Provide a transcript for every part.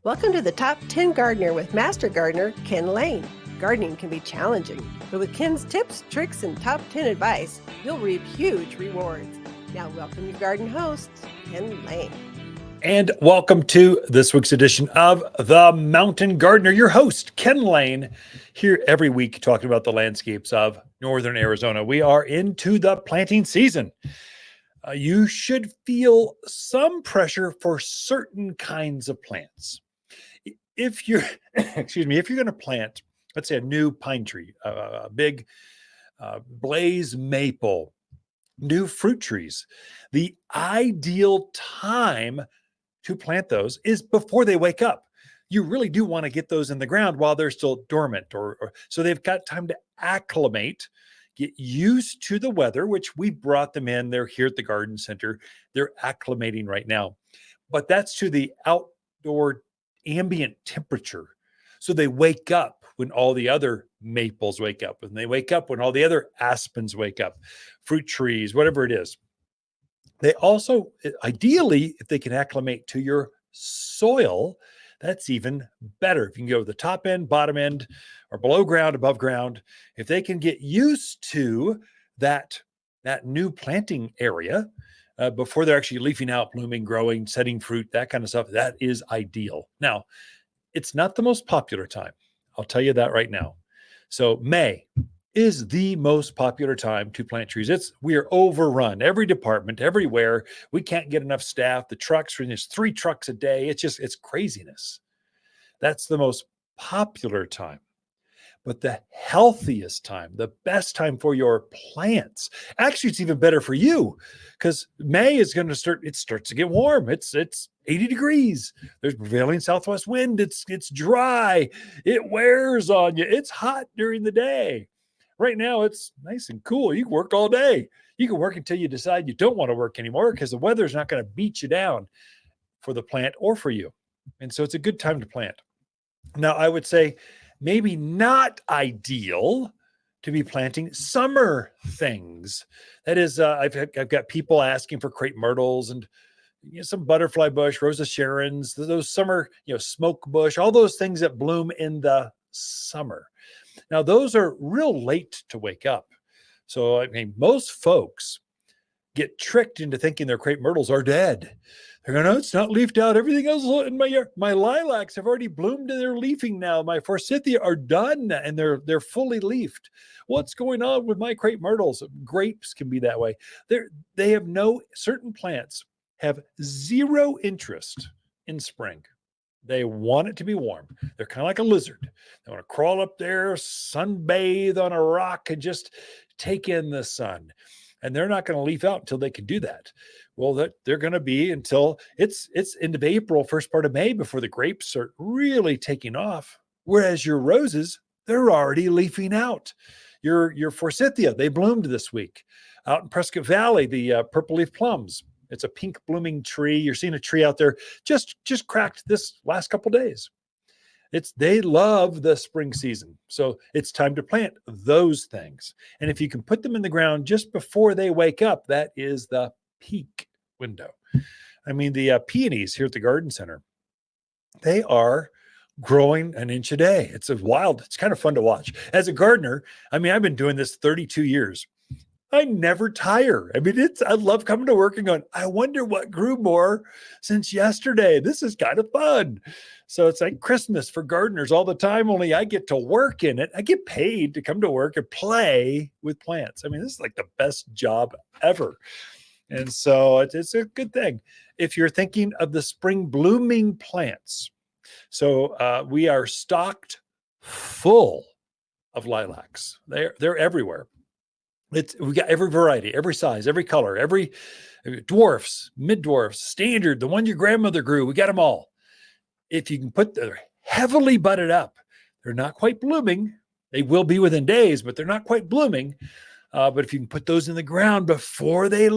Welcome to the Top 10 Gardener with Master Gardener Ken Lain. Gardening can be challenging, but with Ken's tips, tricks, and top 10 advice, you'll reap huge rewards. Now, welcome your garden host, Ken Lain. And welcome to this week's edition of The Mountain Gardener, your host, Ken Lain, here every week talking about the landscapes of northern Arizona. We are into the planting season. You should feel some pressure for certain kinds of plants. If you're, if you're going to plant, let's say a new pine tree, a big blaze maple, new fruit trees, the ideal time to plant those is before they wake up. You really do want to get those in the ground while they're still dormant, or so they've got time to acclimate, get used to the weather, which we brought them in. They're here at the garden center. They're acclimating right now, but that's to the outdoor ambient temperature. So they wake up when all the other maples wake up, and they wake up when all the other aspens wake up, fruit trees, whatever it is. They also, ideally, if they can acclimate to your soil, that's even better. If you can go to the top end, bottom end, or below ground, above ground, if they can get used to that new planting area before they're actually leafing out, blooming, growing, setting fruit, that kind of stuff, that is ideal. Now, it's not the most popular time. I'll tell you that right now. So May is the most popular time to plant trees. We are overrun. Every department, everywhere. We can't get enough staff. The trucks, there's 3 trucks a day. It's craziness. That's the most popular time. But the healthiest time, the best time for your plants, actually, it's even better for you because May is going to it starts to get warm. It's 80 degrees. There's prevailing southwest wind. It's dry. It wears on you. It's hot during the day. Right now, it's nice and cool. You can work all day. You can work until you decide you don't want to work anymore because the weather's not going to beat you down for the plant or for you. And so it's a good time to plant. Now, I would say maybe not ideal to be planting summer things. That is, I've got people asking for crepe myrtles and some butterfly bush, Rosa Sharons, those summer, smoke bush, all those things that bloom in the summer. Now, those are real late to wake up. So, I mean, most folks get tricked into thinking their crepe myrtles are dead. They're going, no, it's not leafed out. Everything else in my yard, my lilacs have already bloomed and they're leafing now. My forsythia are done and they're fully leafed. What's going on with my crepe myrtles? Grapes can be that way. They have certain plants have zero interest in spring. They want it to be warm. They're kind of like a lizard. They want to crawl up there, sunbathe on a rock, and just take in the sun. And they're not going to leaf out until they can do that. Well, they're going to be until it's end of April, first part of May before the grapes are really taking off. Whereas your roses, they're already leafing out. Your forsythia, they bloomed this week. Out in Prescott Valley, the purple leaf plums. It's a pink blooming tree. You're seeing a tree out there just cracked this last couple days. They love the spring season. So it's time to plant those things. And if you can put them in the ground just before they wake up, that is the peak window. I mean, the peonies here at the garden center, they are growing an inch a day. It's wild. It's kind of fun to watch. As a gardener, I mean, I've been doing this 32 years. I never tire. I mean, I love coming to work and going, I wonder what grew more since yesterday. This is kind of fun. So it's like Christmas for gardeners all the time, only I get to work in it. I get paid to come to work and play with plants. I mean, this is like the best job ever. And so it's a good thing. If you're thinking of the spring blooming plants, so we are stocked full of lilacs. They're everywhere. We got every variety, every size, every color, every dwarfs, mid dwarfs, standard, the one your grandmother grew. We got them all. If you can they're heavily budded up. They're not quite blooming. They will be within days, but they're not quite blooming. But if you can put those in the ground before they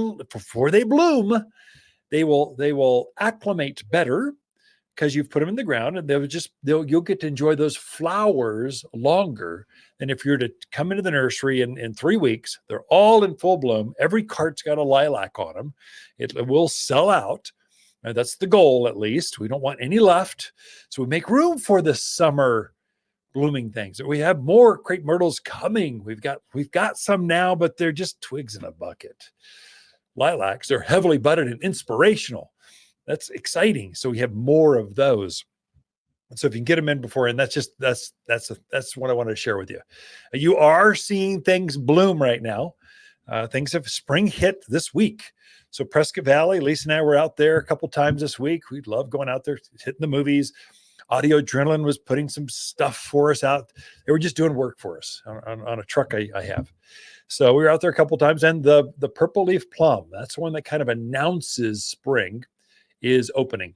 bloom, they will acclimate better because you've put them in the ground, and you'll get to enjoy those flowers longer than if you're to come into the nursery in 3 weeks. They're all in full bloom. Every cart's got a lilac on them. It will sell out. That's the goal, at least. We don't want any left. So we make room for the summer blooming things. We have more crepe myrtles coming. We've got some now, but they're just twigs in a bucket. Lilacs are heavily budded and inspirational. That's exciting. So we have more of those. So if you can get them in before, and that's what I want to share with you. You are seeing things bloom right now. Things have spring hit this week. So Prescott Valley, Lisa and I were out there a couple times this week. We love going out there, hitting the movies. Audio Adrenaline was putting some stuff for us out. They were just doing work for us on a truck I have. So we were out there a couple times, and the purple leaf plum, that's one that kind of announces spring, is opening.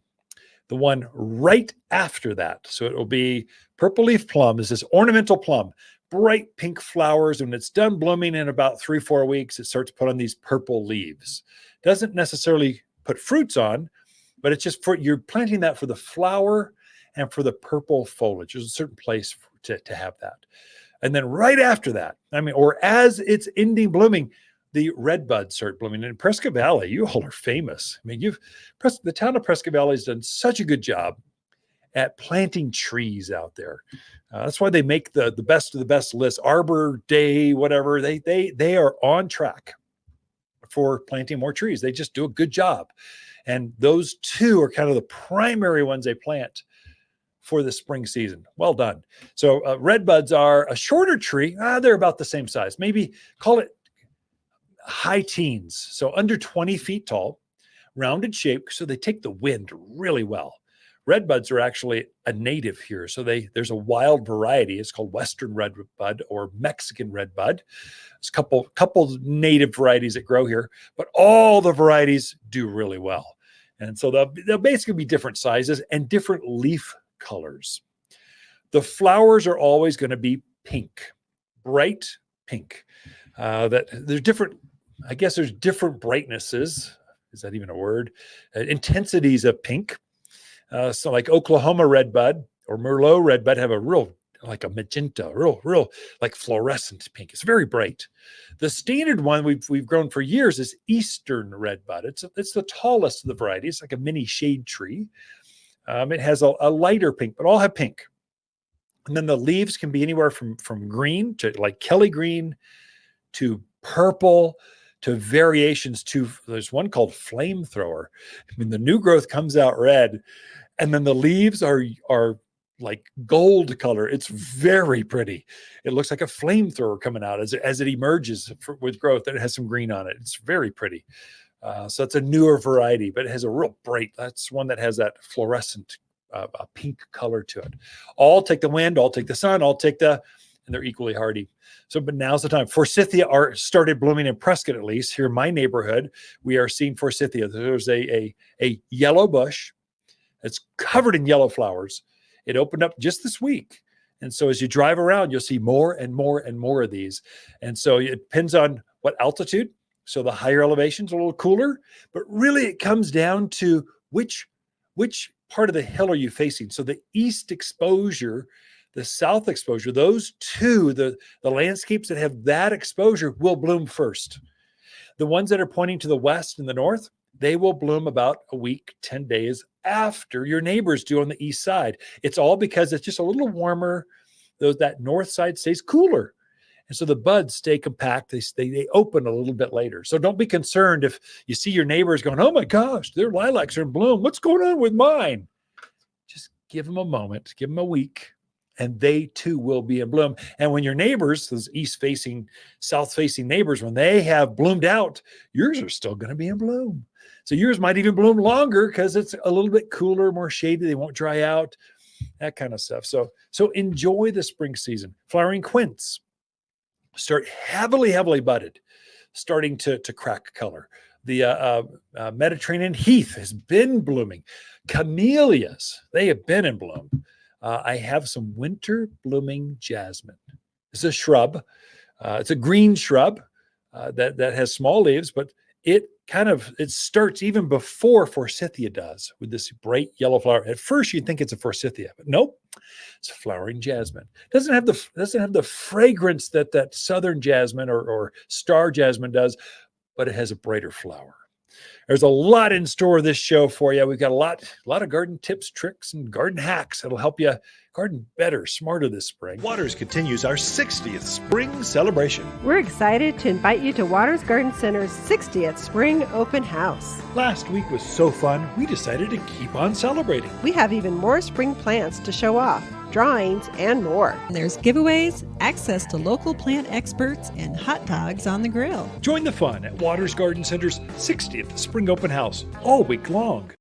The one right after that, so it will be purple leaf plum, is this ornamental plum, bright pink flowers. When it's done blooming in about 3-4 weeks, it starts to put on these purple leaves. Doesn't necessarily put fruits on, but it's just you're planting that for the flower and for the purple foliage. There's a certain place to have that. And then right after that, or as it's ending blooming, the red buds start blooming. In Prescott Valley, you all are famous. The town of Prescott Valley has done such a good job at planting trees out there. That's why they make the best of the best list. Arbor Day, whatever, they are on track for planting more trees. They just do a good job. And those two are kind of the primary ones they plant for the spring season. Well done. So red buds are a shorter tree. They're about the same size. Maybe call it high teens. So under 20 feet tall, rounded shape. So they take the wind really well. Red buds are actually a native here. So there's a wild variety. It's called Western red bud or Mexican red bud. There's a couple native varieties that grow here, but all the varieties do really well. And so they'll basically be different sizes and different leaf colors. The flowers are always going to be pink, bright pink. That there's different, I guess there's different brightnesses. Is that even a word? Intensities of pink. So like Oklahoma red bud or Merlot red bud have a real, like a magenta, real like fluorescent pink. It's very bright. The standard one we've grown for years is Eastern red bud. It's the tallest of the varieties, like a mini shade tree. It has a lighter pink, but all have pink. And then the leaves can be anywhere from green to like Kelly green to purple to variations to, there's one called flamethrower. The new growth comes out red, and then the leaves are like gold color. It's very pretty. It looks like a flamethrower coming out as it emerges with growth, and it has some green on it. It's very pretty. So it's a newer variety, but it has a real bright, that's one that has that fluorescent a pink color to it. All take the wind, all take the sun, and they're equally hardy. So, but now's the time. Forsythia started blooming in Prescott, at least here in my neighborhood. We are seeing forsythia. There's a yellow bush that's covered in yellow flowers. It opened up just this week. And so as you drive around, you'll see more and more and more of these. And so it depends on what altitude. So the higher elevation's a little cooler, but really it comes down to which part of the hill are you facing? So the east exposure, the south exposure, those two, the landscapes that have that exposure will bloom first. The ones that are pointing to the west and the north, they will bloom about a week, 10 days after your neighbors do on the east side. It's all because it's just a little warmer. That north side stays cooler. And so the buds stay compact. They open a little bit later. So don't be concerned if you see your neighbors going, oh my gosh, their lilacs are in bloom. What's going on with mine? Just give them a moment, give them a week, and they too will be in bloom. And when your neighbors, those east-facing, south-facing neighbors, when they have bloomed out, yours are still going to be in bloom. So yours might even bloom longer because it's a little bit cooler, more shady. They won't dry out, that kind of stuff. So enjoy the spring season. Flowering quince start heavily budded, starting to crack color. The Mediterranean heath has been blooming. Camellias, they have been in bloom. I have some winter blooming jasmine. It's a shrub. It's a green shrub that has small leaves, but it starts even before forsythia does with this bright yellow flower. At first, you'd think it's a forsythia, but nope, it's a flowering jasmine. Doesn't have the fragrance that southern jasmine or star jasmine does, but it has a brighter flower. There's a lot in store this show for you. We've got a lot of garden tips, tricks, and garden hacks that'll help you garden better, smarter this spring. Waters continues our 60th spring celebration. We're excited to invite you to Waters Garden Center's 60th Spring Open House. Last week was so fun, we decided to keep on celebrating. We have even more spring plants to show off, drawings, and more. There's giveaways, access to local plant experts, and hot dogs on the grill. Join the fun at Waters Garden Center's 60th Spring Open House all week long.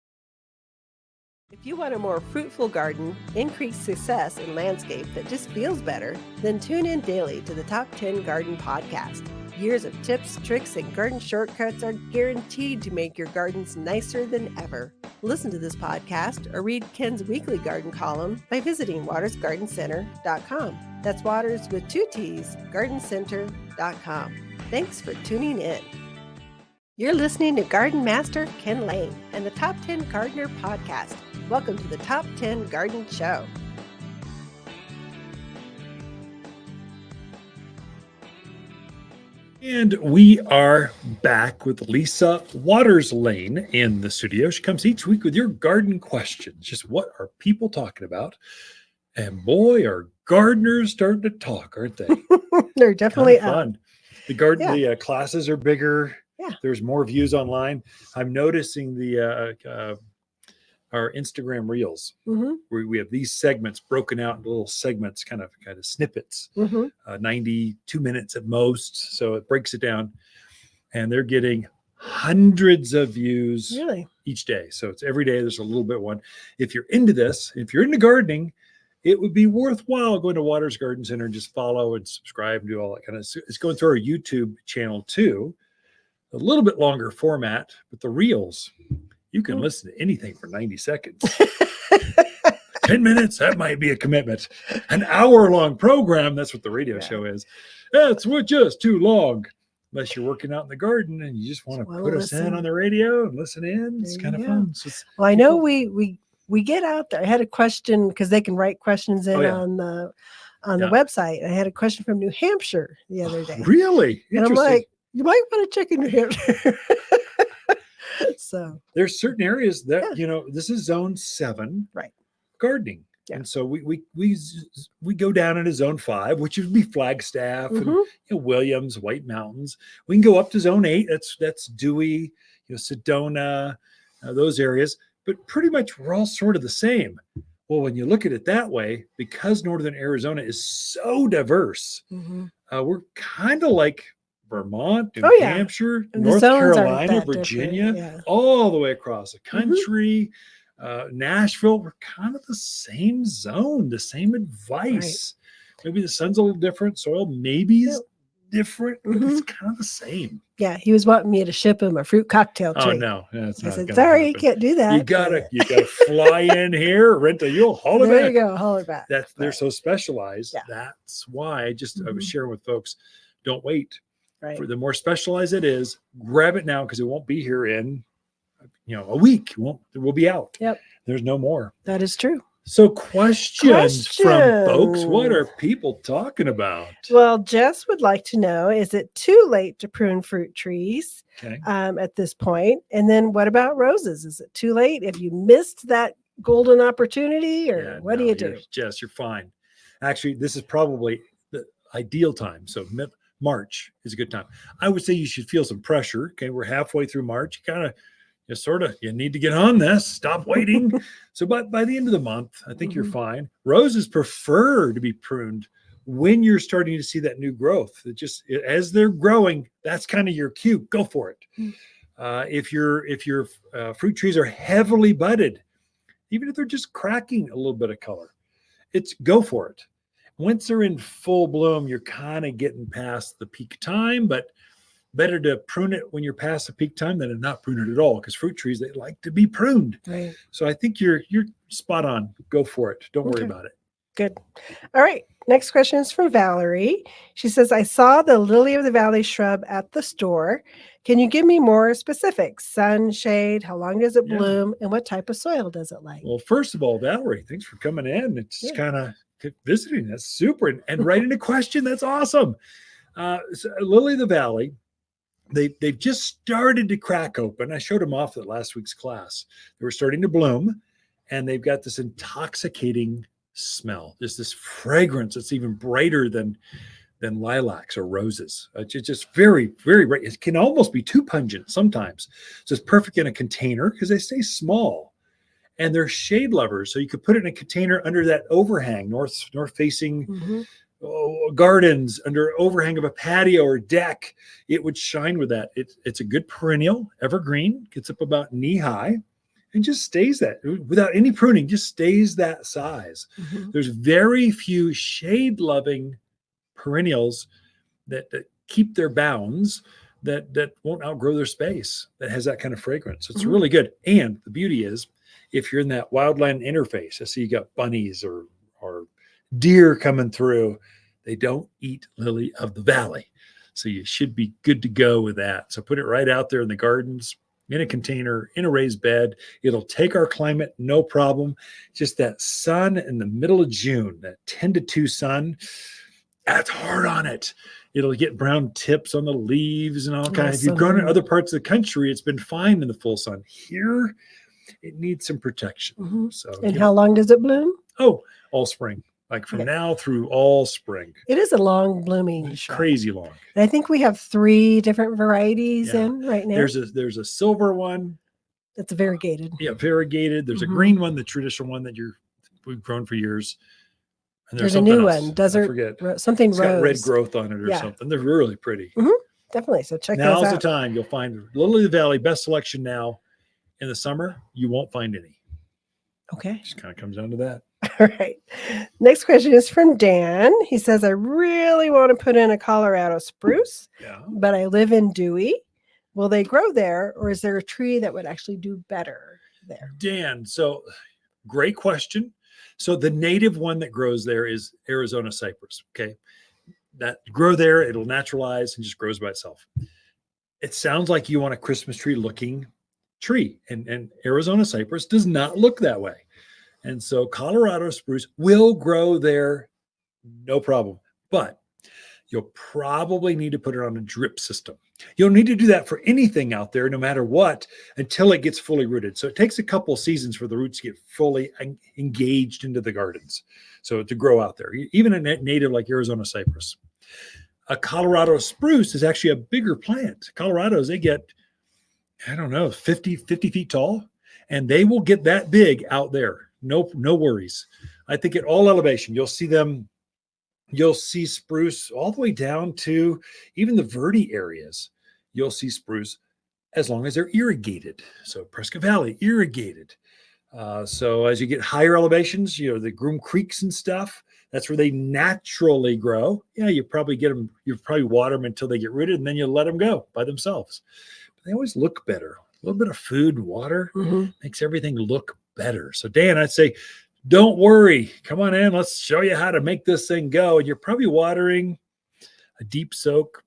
If you want a more fruitful garden, increased success in landscape that just feels better, then tune in daily to the Top 10 Garden Podcast. Years of tips, tricks, and garden shortcuts are guaranteed to make your gardens nicer than ever. Listen to this podcast or read Ken's weekly garden column by visiting watersgardencenter.com. That's Waters with 2 T's, gardencenter.com. Thanks for tuning in. You're listening to Garden Master Ken Lain and the Top 10 Gardener Podcast. Welcome to the Top 10 Garden Show. And we are back with Lisa Waters Lain in the studio. She comes each week with your garden questions. Just what are people talking about? And boy, are gardeners starting to talk, aren't they? They're definitely kind of fun. The classes are bigger. Yeah. There's more views online. I'm noticing our Instagram reels where we have these segments broken out into little segments, kind of snippets, 92 minutes at most. So it breaks it down, and they're getting hundreds of views each day. So it's every day. There's a little bit one. If you're into this, if you're into gardening, it would be worthwhile going to Waters Garden Center and just follow and subscribe and do all that kind of stuff. It's going through our YouTube channel too. A little bit longer format, but the reels, you can listen to anything for 90 seconds. 10 minutes, that might be a commitment. An hour-long program, that's what the radio show is. That's just too long. Unless you're working out in the garden and you just want to put us in on the radio and listen in. It's kind of fun. So I know we get out there. I had a question because they can write questions in on the website. I had a question from New Hampshire the other day. Really? And I'm like, you might want to check in New Hampshire. So there's certain areas that, this is zone 7 gardening. Yeah. And so we go down into zone 5, which would be Flagstaff and Williams, White Mountains. We can go up to zone 8. That's Dewey, Sedona, those areas. But pretty much we're all sort of the same. Well, when you look at it that way, because northern Arizona is so diverse, we're kind of like Vermont, New Hampshire, North Carolina, Virginia, all the way across the country, Nashville. We're kind of the same zone, the same advice. Maybe the sun's a little different, soil maybe is different, but it's kind of the same. Yeah, he was wanting me to ship him a fruit cocktail tree. Oh no, that's I said, sorry, you can't do that. You gotta fly in here, rent a you'll haul it back. There you go, haul it back. They're so specialized. Yeah. That's why I was sharing with folks, don't wait. Right. For the more specialized it is, grab it now because it won't be here in a week. It will be out. Yep. There's no more. That is true. So questions from folks. What are people talking about? Well, Jess would like to know, is it too late to prune fruit trees at this point? And then what about roses? Is it too late? Have you missed that golden opportunity or what do you do? Jess, you're fine. Actually, this is probably the ideal time. So March is a good time. I would say you should feel some pressure. Okay, we're halfway through March. You need to get on this. Stop waiting. So by the end of the month, I think you're fine. Roses prefer to be pruned when you're starting to see that new growth. As they're growing, that's kind of your cue. Go for it. If your fruit trees are heavily budded, even if they're just cracking a little bit of color, go for it. Once they're in full bloom, you're kind of getting past the peak time, but better to prune it when you're past the peak time than to not prune it at all, because fruit trees, they like to be pruned. Right. So I think you're spot on. Go for it. Don't worry about it. Good. All right. Next question is from Valerie. She says, I saw the lily of the valley shrub at the store. Can you give me more specifics? Sun, shade, how long does it bloom, and what type of soil does it like? Well, first of all, Valerie, thanks for coming in. It's kind of visiting. That's super. And right into question. That's awesome. So Lily of the Valley, they've just started to crack open. I showed them off at last week's class. They were starting to bloom, and they've got this intoxicating smell. There's this fragrance that's even brighter than lilacs or roses. It's just very, very bright. It can almost be too pungent sometimes. So it's perfect in a container because they stay small, and they're shade lovers. So you could put it in a container under that overhang, north facing gardens, under overhang of a patio or deck. It would shine with that. It's a good perennial, evergreen, gets up about knee high, and just stays that without any pruning, just stays that size. There's very few shade loving perennials that keep their bounds, that won't outgrow their space, that has that kind of fragrance. It's really good. And the beauty is, if you're in that wildland interface, I see you got bunnies or deer coming through, they don't eat lily of the valley. So you should be good to go with that. So put it right out there in the gardens, in a container, in a raised bed. It'll take our climate, no problem. Just that sun in the middle of June, that 10 to 2 sun, that's hard on it. It'll get brown tips on the leaves and all kinds. If you've grown in other parts of the country, it's been fine in the full sun. Here, it needs some protection. So, and how long does it bloom? Oh, all spring. Like from now through all spring. It is a long blooming shrub. Crazy long. And I think we have 3 different varieties in right now. There's a silver one. That's variegated. Yeah, variegated. There's a green one, the traditional one that we've grown for years. And there's a new one, something it's rose. got red growth on it or something. They're really pretty. Definitely. So check those out. Now's the time. You'll find Lily of the Valley, best selection now. In the summer, you won't find any. Okay. Just kind of comes down to that. All right. Next question is from Dan. He says, I really want to put in a Colorado spruce, but I live in Dewey. Will they grow there, or is there a tree that would actually do better there? Dan, so great question. So the native one that grows there is Arizona cypress. Okay. That grow there, it'll naturalize and just grows by itself. It sounds like you want a Christmas tree looking tree, and Arizona cypress does not look that way. And so Colorado spruce will grow there, no problem. But you'll probably need to put it on a drip system. You'll need to do that for anything out there, no matter what, until it gets fully rooted. So it takes a couple of seasons for the roots to get fully engaged into the gardens. So to grow out there, even a native like Arizona cypress. A Colorado spruce is actually a bigger plant. Colorados, they get, 50 feet tall, and they will get that big out there. No worries. I think at all elevation, you'll see spruce all the way down to even the verde areas. You'll see spruce as long as they're irrigated. So Prescott Valley, irrigated. So as you get higher elevations, the Groom Creeks and stuff, that's where they naturally grow. Yeah, you probably water them until they get rooted, and then you let them go by themselves. But they always look better. A little bit of food and water makes everything look better. So Dan, I'd say, don't worry. Come on in. Let's show you how to make this thing go. And you're probably watering a deep soak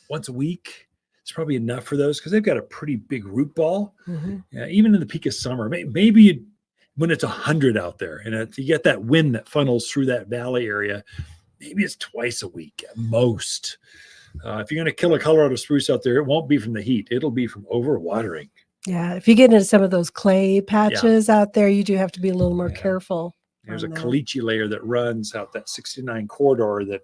once a week. It's probably enough for those because they've got a pretty big root ball. Even in the peak of summer, maybe when it's 100 out there and you get that wind that funnels through that valley area, maybe it's twice a week at most. If you're going to kill a Colorado spruce out there, it won't be from the heat. It'll be from overwatering. Yeah, if you get into some of those clay patches out there, you do have to be a little more careful. There's a caliche layer that runs out that 69 corridor that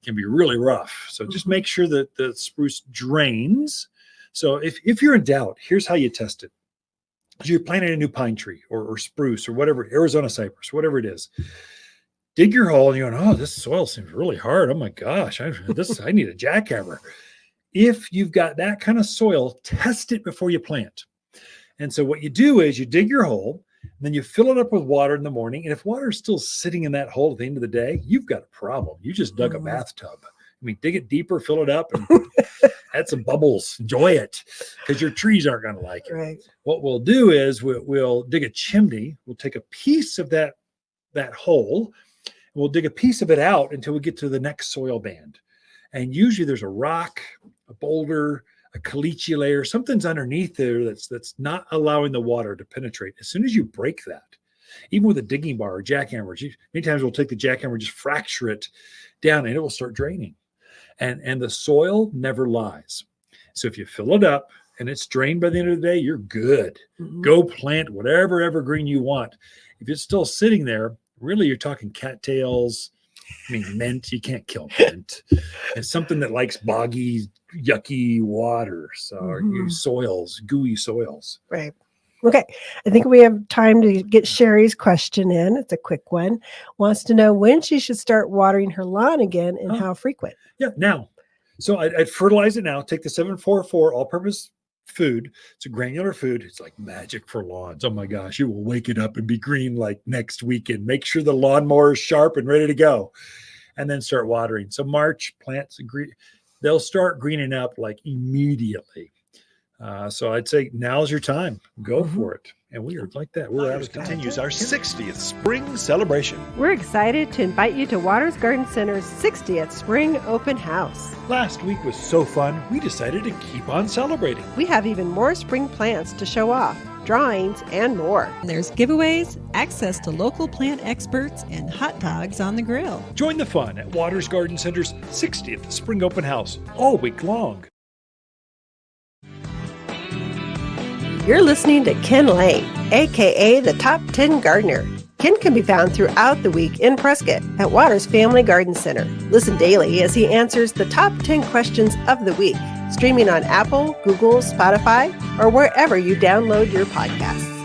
can be really rough. So just make sure that the spruce drains. So if you're in doubt, here's how you test it. So you're planting a new pine tree or spruce or whatever, Arizona cypress, whatever it is. Dig your hole and you're going, oh, this soil seems really hard. Oh my gosh, I need a jackhammer. If you've got that kind of soil, test it before you plant. And so what you do is you dig your hole, and then you fill it up with water in the morning. And if water is still sitting in that hole at the end of the day, you've got a problem. You just dug a bathtub. Dig it deeper, fill it up, and add some bubbles. Enjoy it, because your trees aren't going to like it. Right. What we'll do is we'll dig a chimney. We'll take a piece of that hole, and we'll dig a piece of it out until we get to the next soil band. And usually there's a rock, a boulder, a caliche layer, something's underneath there that's not allowing the water to penetrate. As soon as you break that, even with a digging bar or jackhammer, many times we'll take the jackhammer, just fracture it down, and it will start draining. And the soil never lies. So if you fill it up and it's drained by the end of the day, you're good. Mhm. Go plant whatever evergreen you want. If it's still sitting there, really you're talking cattails. I mean, mint, you can't kill mint. It's something that likes boggy, yucky water. So soils, gooey soils. Right. Okay. I think we have time to get Sherry's question in. It's a quick one. Wants to know when she should start watering her lawn again and how frequent. Yeah, now. So I'd fertilize it now. Take the 744 all-purpose food. It's a granular food. It's like magic for lawns. Oh my gosh, you will wake it up and be green like next weekend. Make sure the lawnmower is sharp and ready to go. And then start watering. So March, plants agree. They'll start greening up like immediately. So I'd say now's your time. Go for it. And we are like that. We're out of time. Continues our 60th spring celebration. We're excited to invite you to Waters Garden Center's 60th Spring Open House. Last week was so fun, we decided to keep on celebrating. We have even more spring plants to show off, drawings, and more. And there's giveaways, access to local plant experts, and hot dogs on the grill. Join the fun at Waters Garden Center's 60th Spring Open House all week long. You're listening to Ken Lain, aka the Top 10 Gardener. Ken can be found throughout the week in Prescott at Waters Family Garden Center. Listen daily as he answers the top 10 questions of the week, streaming on Apple, Google, Spotify, or wherever you download your podcasts.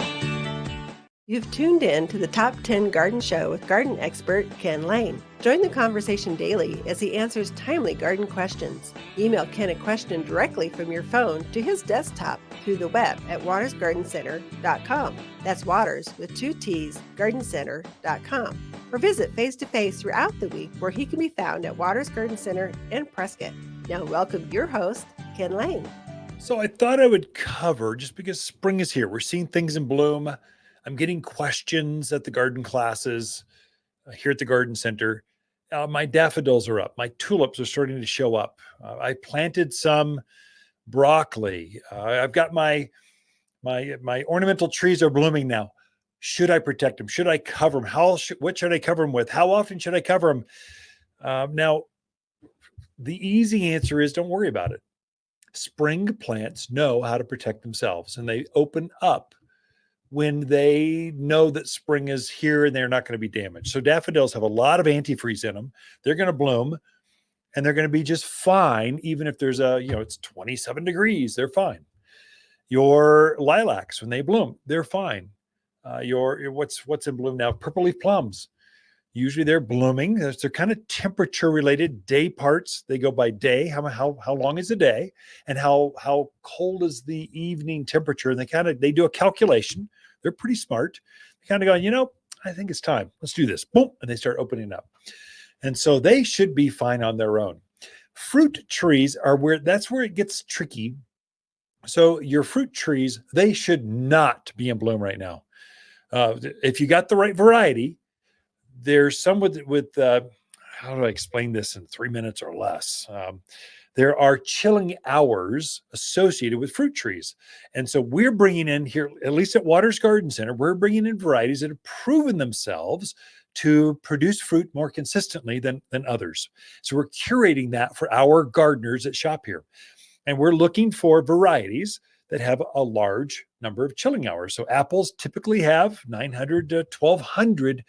You've tuned in to the Top 10 Garden Show with garden expert Ken Lain. Join the conversation daily as he answers timely garden questions. Email Ken a question directly from your phone to his desktop through the web at watersgardencenter.com. That's Waters with 2 T's, gardencenter.com. Or visit face-to-face throughout the week where he can be found at Waters Garden Center in Prescott. Now welcome your host, Ken Lain. So I thought I would cover, just because spring is here, we're seeing things in bloom. I'm getting questions at the garden classes here at the garden center. My daffodils are up. My tulips are starting to show up. I planted some broccoli. I've got my ornamental trees are blooming now. Should I protect them? Should I cover them? What should I cover them with? How often should I cover them? Now, the easy answer is don't worry about it. Spring plants know how to protect themselves, and they open up when they know that spring is here and they're not going to be damaged. So daffodils have a lot of antifreeze in them. They're going to bloom and they're going to be just fine. Even if there's it's 27 degrees, they're fine. Your lilacs, when they bloom, they're fine. What's in bloom now? Purple leaf plums. Usually they're blooming. They're kind of temperature related day parts. They go by day. How long is the day and how cold is the evening temperature? And they do a calculation. They're pretty smart. They kind of go, I think it's time. Let's do this. Boom. And they start opening up. And so they should be fine on their own. Fruit trees that's where it gets tricky. So your fruit trees, they should not be in bloom right now. If you got the right variety, there's some with how do I explain this in 3 minutes or less? There are chilling hours associated with fruit trees. And so we're bringing in here, at least at Waters Garden Center, we're bringing in varieties that have proven themselves to produce fruit more consistently than others. So we're curating that for our gardeners that shop here. And we're looking for varieties that have a large number of chilling hours. So apples typically have 900 to 1200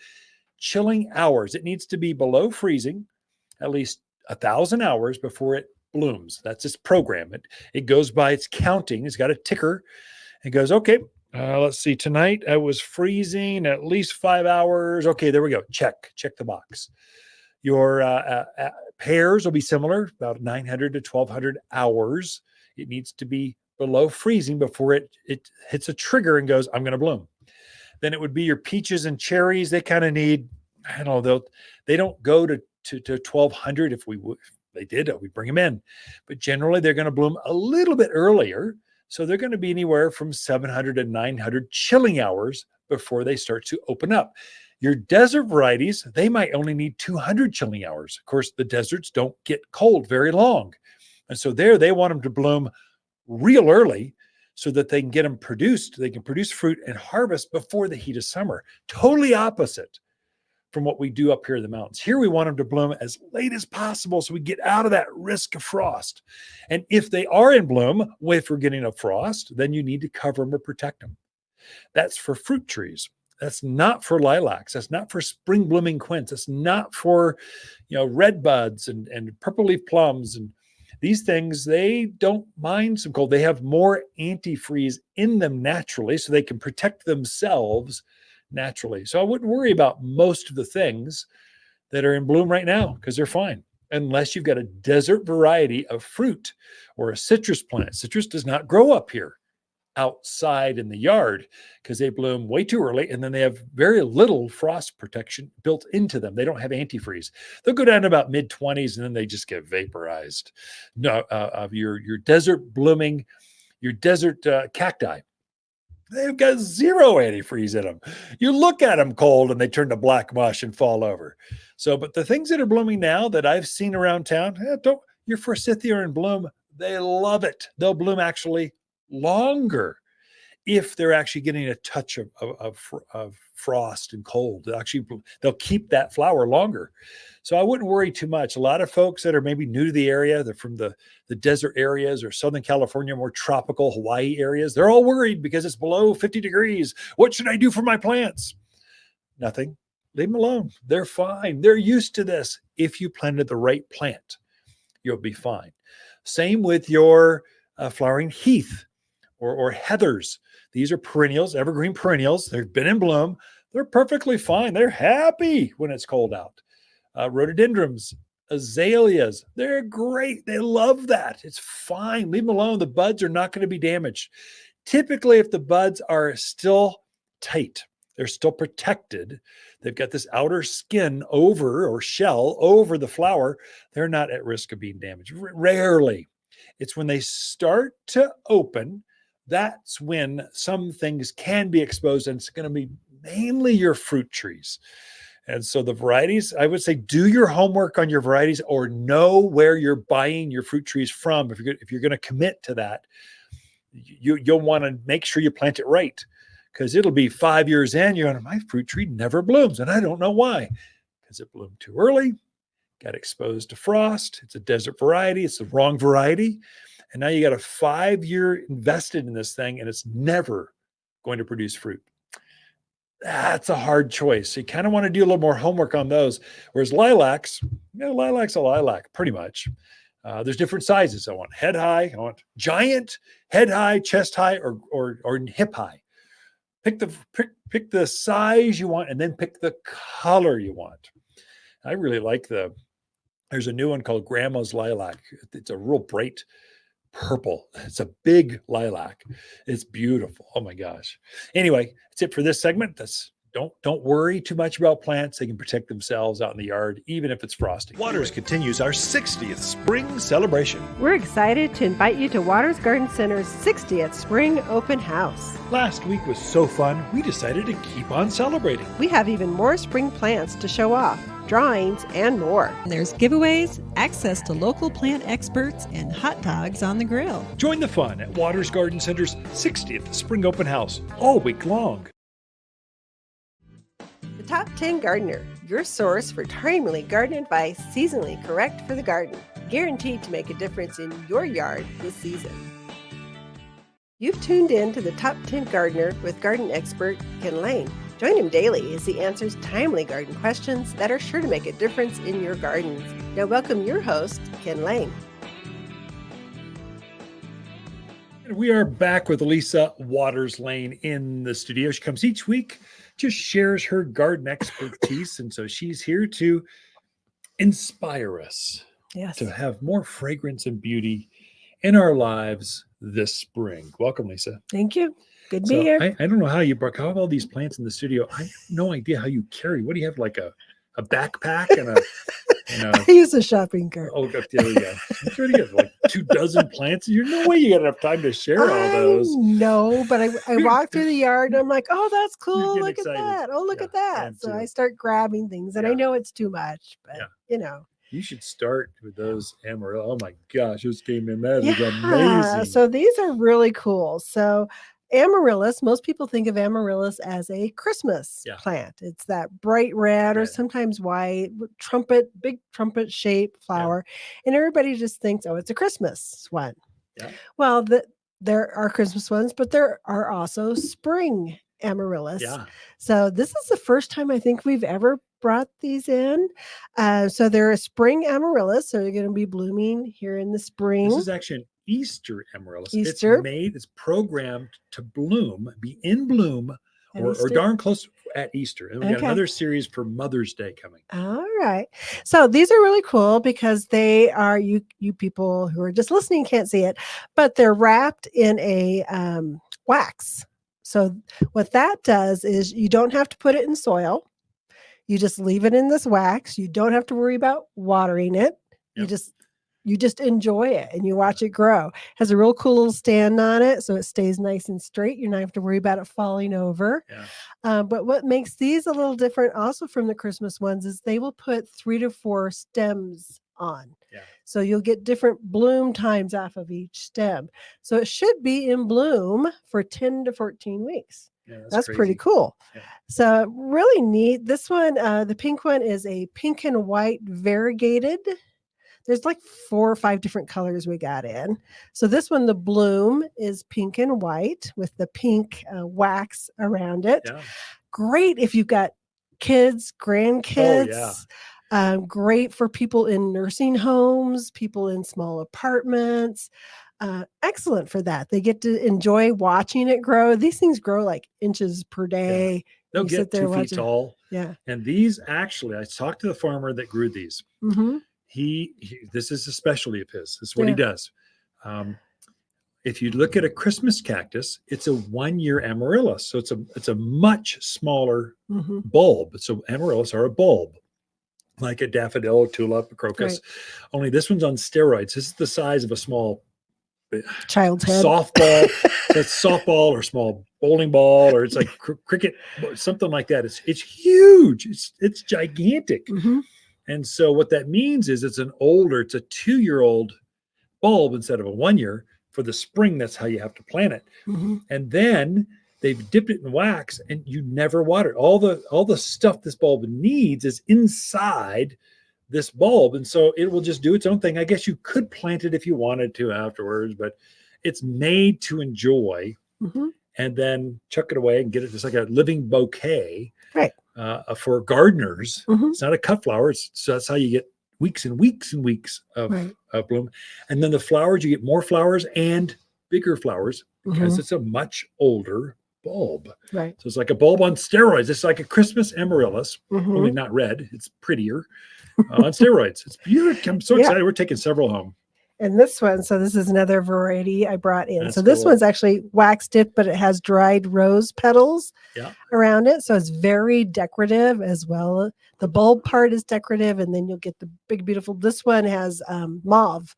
chilling hours. It needs to be below freezing, at least 1,000 hours before it blooms. That's its program. It goes by its counting. It's got a ticker. It goes, okay, let's see. Tonight I was freezing at least 5 hours. Okay, there we go. Check the box. Your pears will be similar, about 900 to 1,200 hours. It needs to be below freezing before it hits a trigger and goes, I'm going to bloom. Then it would be your peaches and cherries. They kind of need, I don't know, they don't go to 1,200. If they did, we bring them in. But generally, they're going to bloom a little bit earlier. So they're going to be anywhere from 700 to 900 chilling hours before they start to open up. Your desert varieties, they might only need 200 chilling hours. Of course, the deserts don't get cold very long. And so they want them to bloom real early so that they can get them produced. They can produce fruit and harvest before the heat of summer. Totally opposite from what we do up here in the mountains. Here we want them to bloom as late as possible so we get out of that risk of frost. And if they are in bloom, if we're getting a frost, then you need to cover them or protect them. That's for fruit trees. That's not for lilacs. That's not for spring blooming quince. That's not for, red buds and purple leaf plums. And these things, they don't mind some cold. They have more antifreeze in them naturally, so they can protect themselves naturally. So I wouldn't worry about most of the things that are in bloom right now because they're fine, unless you've got a desert variety of fruit or a citrus plant. Citrus does not grow up here outside in the yard because they bloom way too early, and then they have very little frost protection built into them. They don't have antifreeze. They'll go down to about mid-20s and then they just get vaporized. Of your desert blooming, your desert cacti, they've got zero antifreeze in them. You look at them cold and they turn to black mush and fall over. So, but the things that are blooming now that I've seen around town, your forsythia in bloom, they love it. They'll bloom actually longer if they're actually getting a touch of frost and cold. They'll keep that flower longer. So I wouldn't worry too much. A lot of folks that are maybe new to the area, they're from the desert areas or Southern California, more tropical Hawaii areas, they're all worried because it's below 50 degrees. What should I do for my plants? Nothing. Leave them alone. They're fine. They're used to this. If you planted the right plant, you'll be fine. Same with your flowering heath or heathers. These are perennials, evergreen perennials. They've been in bloom. They're perfectly fine. They're happy when it's cold out. Rhododendrons, azaleas, they're great. They love that. It's fine. Leave them alone. The buds are not going to be damaged. Typically, if the buds are still tight, they're still protected, they've got this outer skin over or shell over the flower, they're not at risk of being damaged. Rarely. It's when they start to open, that's when some things can be exposed, and it's going to be mainly your fruit trees. And so the varieties, I would say, do your homework on your varieties or know where you're buying your fruit trees from. If you're going to commit to that, you'll want to make sure you plant it right, because it'll be 5 years in, you're going, my fruit tree never blooms, and I don't know why. Because it bloomed too early, got exposed to frost. It's a desert variety. It's the wrong variety. And now you got a 5-year invested in this thing, and it's never going to produce fruit. That's a hard choice. So you kind of want to do a little more homework on those. Whereas lilacs, lilac's a lilac, pretty much. There's different sizes. I want head high, I want giant, head high, chest high, or hip high. Pick the size you want, and then pick the color you want. I really like there's a new one called Grandma's Lilac. It's a real bright purple. It's a big lilac. It's beautiful. Oh my gosh. Anyway, that's it for this segment. Don't worry too much about plants. They can protect themselves out in the yard, even if it's frosty. Waters continues our 60th spring celebration. We're excited to invite you to Waters Garden Center's 60th Spring Open House. Last week was so fun, we decided to keep on celebrating. We have even more spring plants to show off, drawings, and more. And there's giveaways, access to local plant experts, and hot dogs on the grill. Join the fun at Waters Garden Center's 60th Spring Open House all week long. The Top 10 Gardener, your source for timely garden advice, seasonally correct for the garden, guaranteed to make a difference in your yard this season. You've tuned in to the Top 10 Gardener with garden expert Ken Lain. Join him daily as he answers timely garden questions that are sure to make a difference in your gardens. Now welcome your host, Ken Lain. We are back with Lisa Waters Lain in the studio. She comes each week, just shares her garden expertise. And so she's here to inspire us to have more fragrance and beauty in our lives this spring. Welcome, Lisa. Thank you. Good to be here. I don't know how you brought all these plants in the studio. I have no idea how you carry. What do you have, like a backpack and a I use a shopping cart. Oh, there we go. That's pretty good. Like 24 plants. There's no way you got enough time to share all those. No, but I walk through the yard and I'm like, oh, that's cool. Look excited. at that. Oh, look at that. So too. I start grabbing things, and I know it's too much, but You should start with those amaretto. Oh my gosh, those came in. That is amazing. So these are really cool. So Amaryllis, most people think of amaryllis as a Christmas plant. It's that bright red or sometimes white, big trumpet shaped flower. And everybody just thinks, oh, it's a Christmas one. Yeah. Well, there are Christmas ones, but there are also spring amaryllis. Yeah. So this is the first time I think we've ever brought these in. So they're a spring amaryllis. So they're going to be blooming here in the spring. This is actually an Easter amaryllis. Easter. It's programmed to be in bloom or darn close at Easter. And we got another series for Mother's Day coming. All right. So these are really cool because they are, you people who are just listening can't see it, but they're wrapped in a wax. So what that does is you don't have to put it in soil. You just leave it in this wax. You don't have to worry about watering it. Yep. You just enjoy it and you watch it grow. It has a real cool little stand on it, so it stays nice and straight. You don't have to worry about it falling over. Yeah. But what makes these a little different also from the Christmas ones is they will put 3 to 4 stems on. Yeah. So you'll get different bloom times off of each stem. So it should be in bloom for 10 to 14 weeks. Yeah, that's pretty cool. Yeah. So really neat. This one, the pink one is a pink and white variegated. There's like 4 or 5 different colors we got in. So this one, the bloom is pink and white with the pink wax around it. Yeah. Great if you've got kids, grandkids. Oh, yeah. Great for people in nursing homes, people in small apartments. Excellent for that. They get to enjoy watching it grow. These things grow like inches per day. Yeah. They'll get 2 feet tall. Yeah. And these actually, I talked to the farmer that grew these. Mm-hmm. This is a specialty of his. This is what he does. If you look at a Christmas cactus, it's a 1-year amaryllis. So it's a much smaller bulb. So amaryllis are a bulb, like a daffodil, a tulip, a crocus. Right. Only this one's on steroids. This is the size of a small child's head softball. It's softball or small bowling ball, or it's like cricket, something like that. It's huge. It's gigantic. Mm-hmm. And so what that means is it's a 2-year-old bulb instead of a 1-year. For the spring, that's how you have to plant it. Mm-hmm. And then they've dipped it in wax and you never water it. All the stuff this bulb needs is inside this bulb. And so it will just do its own thing. I guess you could plant it if you wanted to afterwards, but it's made to enjoy and then chuck it away and get it just like a living bouquet. Right. For gardeners. It's not a cut flower. So that's how you get weeks and weeks and weeks of bloom. And then the flowers, you get more flowers and bigger flowers because it's a much older bulb. Right. So it's like a bulb on steroids. It's like a Christmas amaryllis, only not red. It's prettier on steroids. It's beautiful. I'm so excited. We're taking several home. And this one, so this is another variety I brought in. That's so this one's actually wax dipped, but it has dried rose petals around it. So it's very decorative as well. The bulb part is decorative, and then you'll get the big, beautiful. This one has mauve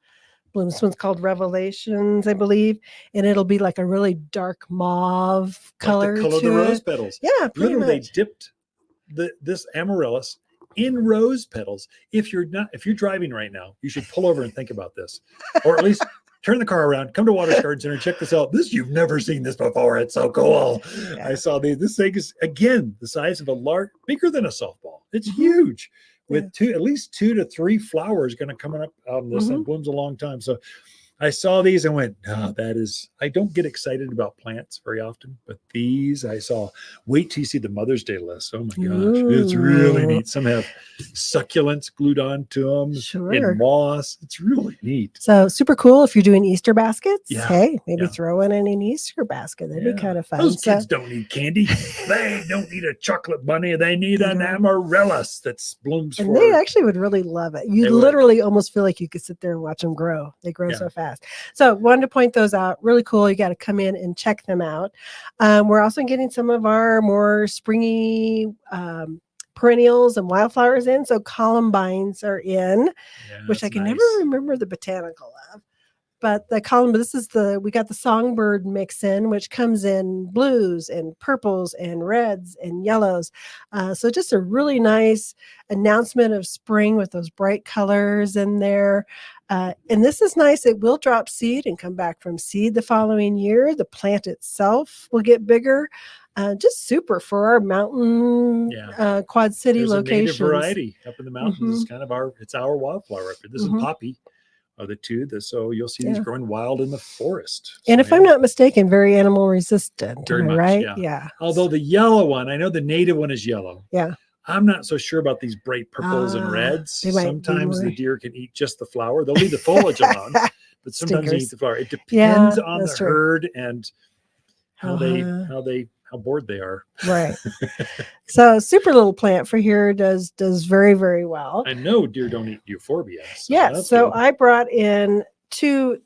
bloom. This one's called Revelations, I believe. And it'll be like a really dark mauve color. Like the color of the rose petals. Yeah, pretty much. They dipped this amaryllis in rose petals. If you're driving right now, you should pull over and think about this, or at least turn the car around, come to Waters Garden Center, check this out. You've never seen this before. It's so cool. Yeah. I saw these. This thing is again the size of bigger than a softball. It's huge, with at least 2 to 3 flowers going to come up on this and blooms a long time. So I saw these and went, I don't get excited about plants very often, but these I saw. Wait till you see the Mother's Day list. Oh my gosh, it's really neat. Some have succulents glued onto them in moss. It's really neat. So super cool if you're doing Easter baskets. Yeah. Hey, maybe throw in an Easter basket. That'd be kind of fun. Those kids don't need candy. They don't need a chocolate bunny. They need an amaryllis that blooms and they actually would really love it. You literally almost feel like you could sit there and watch them grow. They grow so fast. So wanted to point those out. Really cool. You got to come in and check them out. We're also getting some of our more springy perennials and wildflowers in. So columbines are in, which I can never remember the botanical of. But we got the songbird mix in, which comes in blues and purples and reds and yellows. So just a really nice announcement of spring with those bright colors in there. And this is nice. It will drop seed and come back from seed the following year. The plant itself will get bigger. Just super for our mountain Quad City There's locations. a native variety up in the mountains. Mhm. It's kind of our wildflower up here. This Mhm. and poppy are the two. So you'll see these growing wild in the forest. And So, if I'm not mistaken, very animal resistant. Very Am I much, right? yeah. Yeah. Although the yellow one, I know the native one is yellow. Yeah. I'm not so sure about these bright purples and reds. They might be Sometimes more- the deer can eat just the flower. They'll leave the foliage alone, but sometimes they Stinkers. eat the flower. It Yeah, depends on the that's true. herd and how Uh-huh. how bored they are. Right. So super little plant for here does very, very well. I know deer don't eat euphorbia. So Yes. that's So good. I brought in two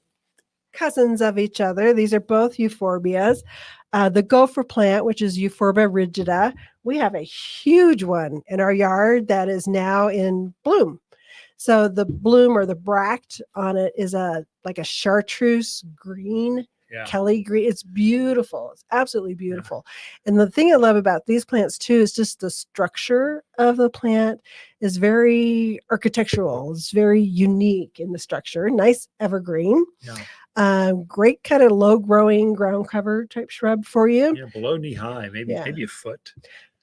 cousins of each other. These are both euphorbias. The Gopher Plant, which is Euphorbia rigida. We have a huge one in our yard that is now in bloom. So the bloom or the bract on it is like a chartreuse green. Yeah. Kelly green. It's beautiful. It's absolutely beautiful. And the thing I love about these plants too is just the structure of the plant is very architectural. It's very unique in the structure. Nice evergreen. Yeah. Great kind of low growing ground cover type shrub for you. Yeah, below knee high, maybe a foot.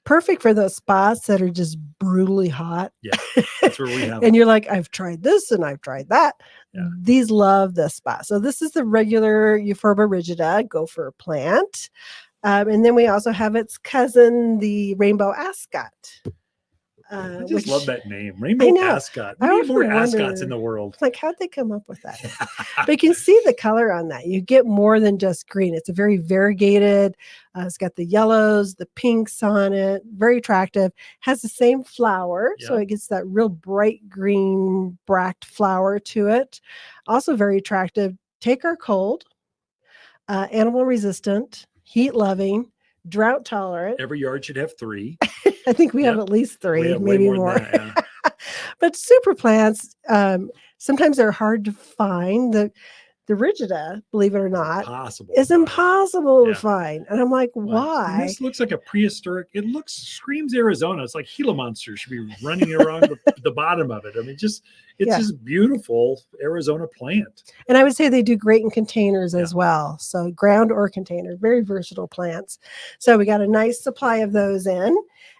Perfect for those spots that are just brutally hot. Yeah, that's where we have And you're like, I've tried this and I've tried that. Yeah. These love this spot. So this is the regular Euphorbia rigida Gopher Plant. And then we also have its cousin, the rainbow ascot. I just love that name, Rainbow I know. Ascot. I We need often more ascots wonder- in the world. Like, how'd they come up with that? But you can see the color on that. You get more than just green. It's a very variegated. It's got the yellows, the pinks on it. Very attractive. Has the same flower, so Yeah. it gets that real bright green bract flower to it. Also very attractive. Take our cold. Animal resistant, heat loving, drought tolerant. Every yard should have 3. I think we have Yep. at least 3, We have way maybe more more. than that, yeah. But super plants, sometimes they're hard to find. The rigida, believe it or not, Impossible. is impossible Yeah. to find. And I'm like, And why? this looks like a prehistoric. It screams Arizona. It's like Gila monsters should be running around the bottom of it. I mean, it's Yeah. just beautiful Arizona plant. And I would say they do great in containers as Yeah. well. So ground or container, very versatile plants. So we got a nice supply of those in.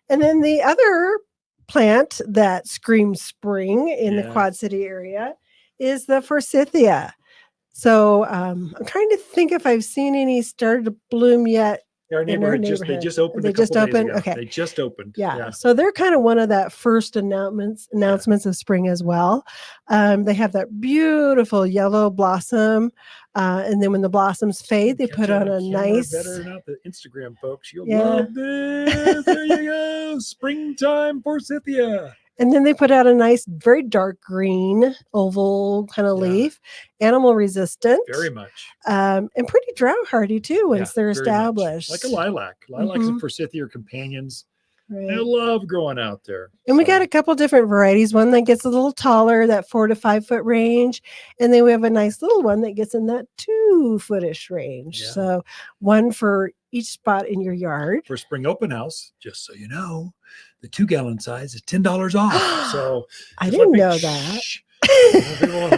And then the other plant that screams spring in the Yeah. Quad City area is the forsythia. So I'm trying to think if I've seen any started to bloom yet. Our In our neighborhood they neighborhood. just opened. They a couple just days opened? ago. Okay. They just opened. Yeah. So they're kind of one of that first announcements of spring as well. They have that beautiful yellow blossom. And then when the blossoms fade, they Catch put it on a camera nice. better not the Instagram folks. You'll Yeah. love this. There you go. Springtime forsythia. And then they put out a nice, very dark green oval kind of Yeah. leaf, animal resistant, Very much. and pretty drought hardy too once Yeah, they're very much. established. Like a lilac. Lilacs Mhm. and forsythia are companions. Right. I love growing out there. And we So, got a couple different varieties. One that gets a little taller, that 4 to 5 foot range, and then we have a nice little one that gets in that 2-footish range. Yeah. So one for each spot in your yard. for spring open house, just so you know, the 2-gallon size is $10 off. So I just didn't let me- know that. Shh.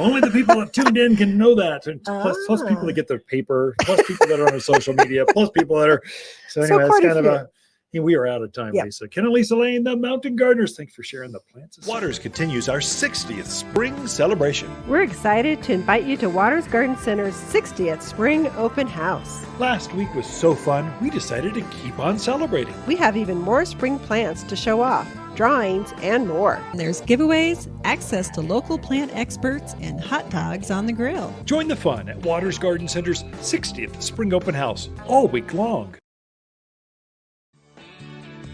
Only the people that tuned in can know that. And plus people Ah. that get the paper, plus people that are on social media, plus people that are. So So anyway, that's quite a kind of few. we are out of time, Yep. Lisa. Ken and Lisa Lain, the Mountain Gardeners. Thanks for sharing the plants. Waters continues our 60th spring celebration. We're excited to invite you to Waters Garden Center's 60th Spring Open House. Last week was so fun, we decided to keep on celebrating. We have even more spring plants to show off, drawings, and more. And there's giveaways, access to local plant experts, and hot dogs on the grill. Join the fun at Waters Garden Center's 60th Spring Open House all week long.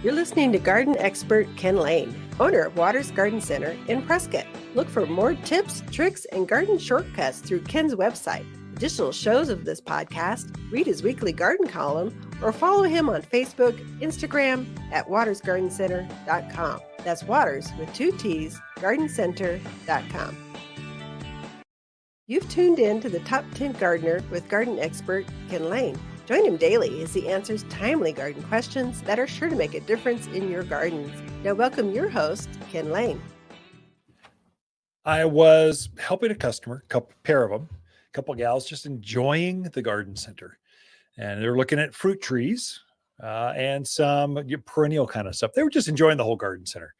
You're listening to garden expert Ken Lain, owner of Waters Garden Center in Prescott. Look for more tips, tricks, and garden shortcuts through Ken's website. Additional shows of this podcast, read his weekly garden column, or follow him on Facebook, Instagram at watersgardencenter.com. That's Waters with 2 T's, gardencenter.com. You've tuned in to the Top 10 Gardener with garden expert Ken Lain. Join him daily as he answers timely garden questions that are sure to make a difference in your gardens. Now welcome your host, Ken Lain. I was helping a customer, a pair of them, a couple of gals, just enjoying the garden center. And they're looking at fruit trees and some perennial kind of stuff. They were just enjoying the whole garden center.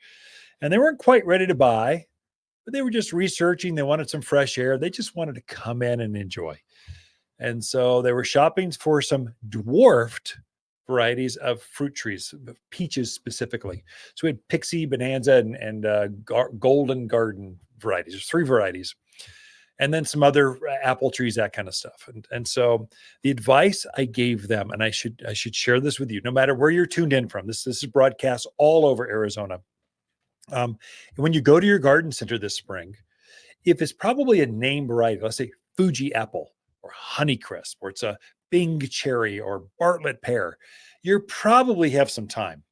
And they weren't quite ready to buy, but they were just researching. They wanted some fresh air. They just wanted to come in and enjoy. And so they were shopping for some dwarfed varieties of fruit trees, peaches specifically. So we had Pixie, Bonanza, and Golden Garden varieties. There's 3 varieties. And then some other apple trees, that kind of stuff. And so the advice I gave them, and I should share this with you, no matter where you're tuned in from. This is broadcast all over Arizona. When you go to your garden center this spring, if it's probably a name variety, let's say Fuji apple or Honeycrisp, or it's a Bing cherry or Bartlett pear, you probably have some time.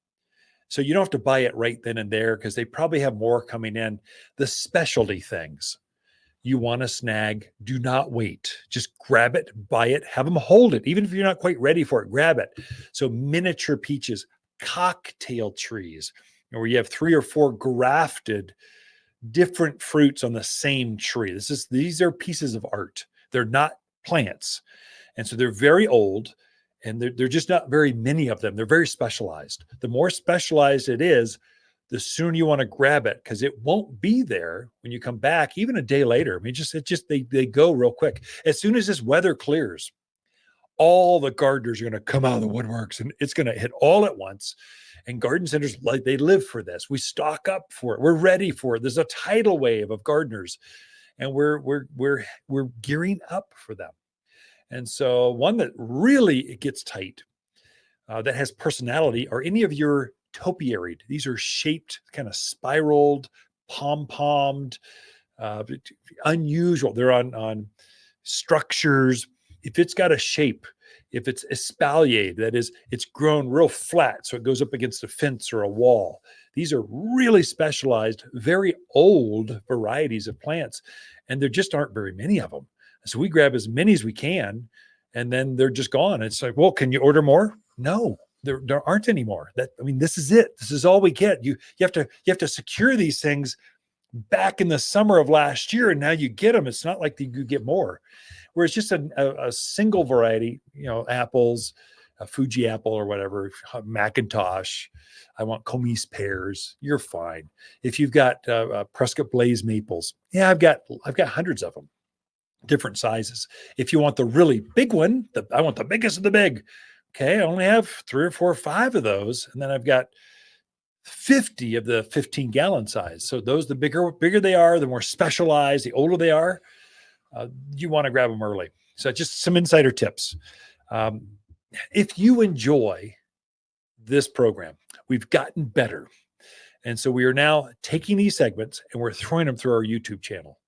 So you don't have to buy it right then and there because they probably have more coming in. The specialty things you want to snag, do not wait. Just grab it, buy it, have them hold it. Even if you're not quite ready for it, grab it. So miniature peaches, cocktail trees, where you have 3 or 4 grafted different fruits on the same tree. These are pieces of art. They're not plants. And so they're very old, and they're just not very many of them. They're very specialized. The more specialized it is, the sooner you want to grab it, because it won't be there when you come back, even a day later. I mean, they go real quick. As soon as this weather clears, all the gardeners are going to come out of the woodworks, and it's going to hit all at once. And garden centers, like, they live for this. We stock up for it. We're ready for it. There's a tidal wave of gardeners, and we're gearing up for them. And so one that really gets tight, that has personality, are any of your topiary. These are shaped, kind of spiraled, pom-pommed, unusual. They're on structures. If it's got a shape, if it's espalier, that is, it's grown real flat, so it goes up against a fence or a wall. These are really specialized, very old varieties of plants, and there just aren't very many of them. So we grab as many as we can, and then they're just gone. It's like, well, can you order more? No, there aren't any more. This is it. This is all we get. You have to secure these things back in the summer of last year, and now you get them. It's not like you get more. Whereas just a single variety, apples, a Fuji apple or whatever, Macintosh, I want Comis pears, you're fine. If you've got Prescott Blaze maples, yeah, I've got hundreds of them, different sizes. If you want the really big one, I want the biggest of the big. Okay, I only have 3 or 4 or 5 of those, and then I've got 50 of the 15-gallon size. So those, the bigger they are, the more specialized, the older they are. You want to grab them early. So just some insider tips. If you enjoy this program, we've gotten better. And so we are now taking these segments and we're throwing them through our YouTube channel.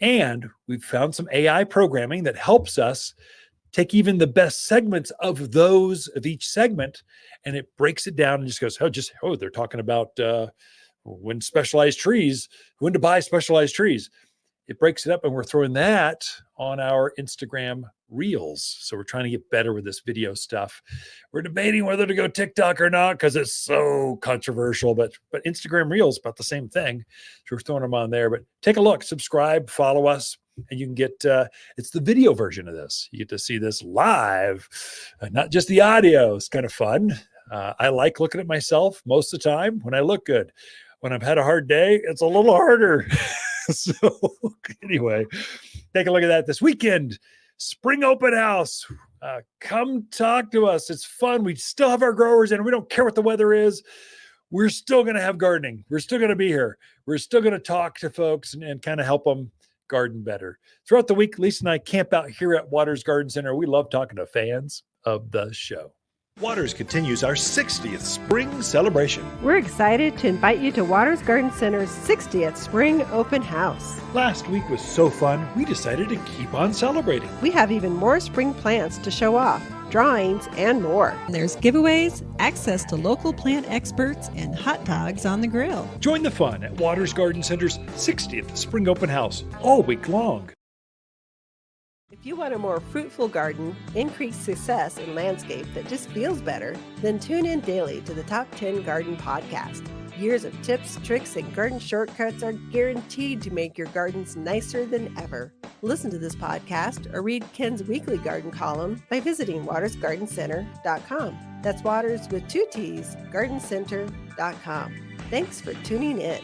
And we've found some AI programming that helps us take even the best segments of each segment, and it breaks it down and just goes, they're talking about when to buy specialized trees. It breaks it up, and we're throwing that on our Instagram Reels. So we're trying to get better with this video stuff. We're debating whether to go TikTok or not because it's so controversial, but Instagram Reels about the same thing. So we're throwing them on there. But take a look, subscribe, follow us, and you can get it's the video version of this. You get to see this live, not just the audio. It's kind of fun. I like looking at myself most of the time when I look good. When I've had a hard day, it's a little harder. So anyway, take a look at that this weekend. Spring open house. Come talk to us. It's fun. We still have our growers in. We don't care what the weather is. We're still going to have gardening. We're still going to be here. We're still going to talk to folks and kind of help them garden better. Throughout the week, Lisa and I camp out here at Waters Garden Center. We love talking to fans of the show. Waters continues our 60th spring celebration. We're excited to invite you to Waters Garden Center's 60th Spring Open House. Last week was so fun, we decided to keep on celebrating. We have even more spring plants to show off, drawings, and more. There's giveaways, access to local plant experts, and hot dogs on the grill. Join the fun at Waters Garden Center's 60th Spring Open House all week long. If you want a more fruitful garden, increased success, and landscape that just feels better, then tune in daily to the Top 10 Garden Podcast. Years of tips, tricks, and garden shortcuts are guaranteed to make your gardens nicer than ever. Listen to this podcast or read Ken's weekly garden column by visiting watersgardencenter.com. That's Waters with 2 T's, gardencenter.com. Thanks for tuning in.